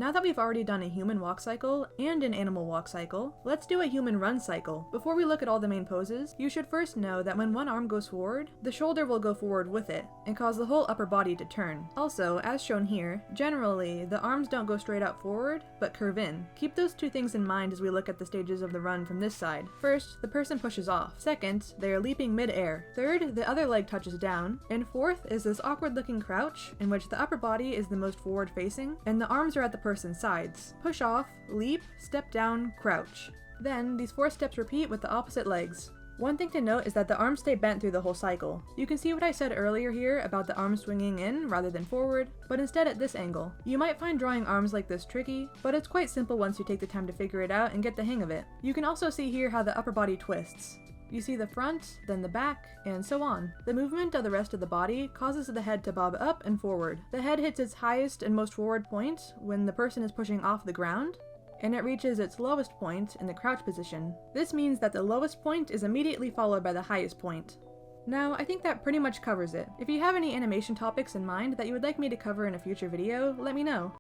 Now that we've already done a human walk cycle and an animal walk cycle, let's do a human run cycle. Before we look at all the main poses, you should first know that when one arm goes forward, the shoulder will go forward with it, and cause the whole upper body to turn. Also, as shown here, generally, the arms don't go straight out forward, but curve in. Keep those two things in mind as we look at the stages of the run from this side. First, the person pushes off. Second, they are leaping mid-air. Third, the other leg touches down. And fourth is this awkward-looking crouch, in which the upper body is the most forward-facing, and the arms are at the person's sides. Push off, leap, step down, crouch. Then, these 4 steps repeat with the opposite legs. One thing to note is that the arms stay bent through the whole cycle. You can see what I said earlier here about the arms swinging in rather than forward, but instead at this angle. You might find drawing arms like this tricky, but it's quite simple once you take the time to figure it out and get the hang of it. You can also see here how the upper body twists. You see the front, then the back, and so on. The movement of the rest of the body causes the head to bob up and forward. The head hits its highest and most forward point when the person is pushing off the ground, and it reaches its lowest point in the crouch position. This means that the lowest point is immediately followed by the highest point. Now, I think that pretty much covers it. If you have any animation topics in mind that you would like me to cover in a future video, let me know.